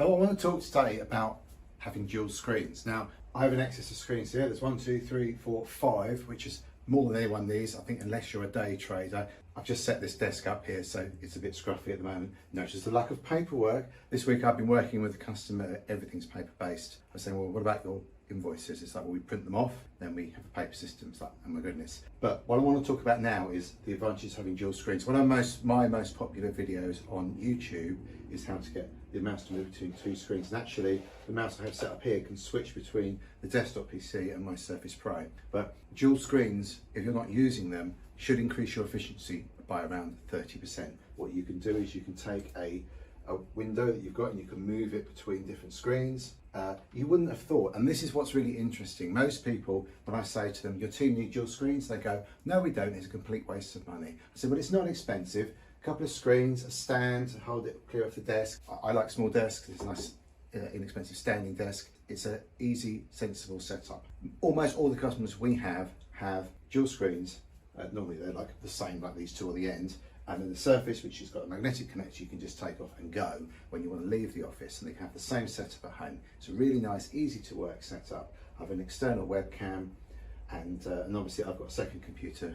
So I want to talk today about having dual screens. Now, I have an excess of screens here. There's 1, 2, 3, 4, 5, which is more than anyone needs, I think, unless you're a day trader. I've just set this desk up here, so it's a bit scruffy at the moment. No, it's just the lack of paperwork. This week I've been working with a customer, everything's paper-based. I was saying, well, what about your invoices? It's like, well, we print them off, then we have a paper system. It's like, oh my goodness. But what I want to talk about now is the advantages of having dual screens. One of my most popular videos on YouTube is how to get the mouse to move between two screens. And actually, the mouse I have set up here can switch between the desktop PC and my Surface Pro. But dual screens, if you're not using them, should increase your efficiency by around 30%. What you can do is you can take a window that you've got and you can move it between different screens. You wouldn't have thought, and this is what's really interesting. Most people, when I say to them, your team need dual screens, they go, no we don't, it's a complete waste of money. I say, well, it's not expensive. A couple of screens, a stand to hold it clear off the desk. I like small desks, it's a nice inexpensive standing desk. It's an easy, sensible setup. Almost all the customers we have dual screens. Normally they're like the same, like these two at the end, and then the Surface, which has got a magnetic connector, you can just take off and go when you want to leave the office, and they have the same setup at home. It's a really nice, easy to work setup. I have an external webcam, and obviously I've got a second computer,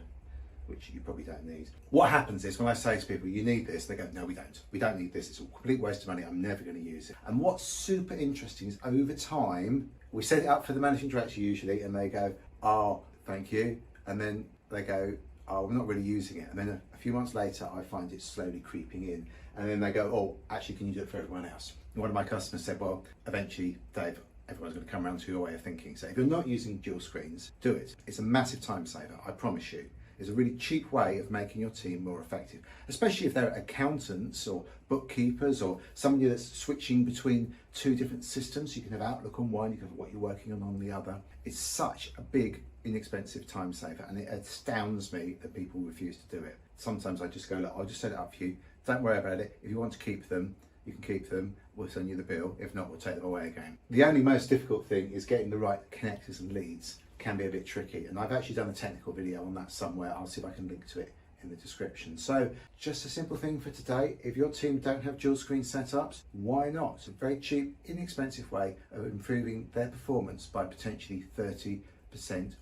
which you probably don't need. What happens is when I say to people, you need this, they go, no, we don't. We don't need this. It's a complete waste of money. I'm never going to use it. And what's super interesting is over time, we set it up for the managing director usually, and they go, oh, thank you. And then they go, oh, we're not really using it. And then a few months later, I find it slowly creeping in. And then they go, oh, actually, can you do it for everyone else? And one of my customers said, well, eventually, Dave, everyone's going to come around to your way of thinking. So if you're not using dual screens, do it. It's a massive time saver, I promise you. It's a really cheap way of making your team more effective, especially if they're accountants or bookkeepers or somebody that's switching between two different systems. You can have Outlook on one, you can have what you're working on the other. It's such a big, inexpensive time saver, and it astounds me that people refuse to do it. Sometimes I just go, look, I'll just set it up for you. Don't worry about it. If you want to keep them, you can keep them. We'll send you the bill. If not, we'll take them away again. The only most difficult thing is getting the right connectors and leads. Can be a bit tricky, and I've actually done a technical video on that somewhere. I'll see if I can link to it in the description. So just a simple thing for today: if your team don't have dual screen setups, why not? It's a very cheap, inexpensive way of improving their performance by potentially 30%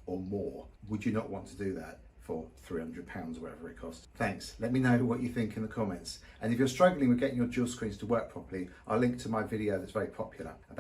or more. Would you not want to do that for £300 or whatever it costs? Thanks. Let me know what you think in the comments. And if you're struggling with getting your dual screens to work properly, I'll link to my video that's very popular about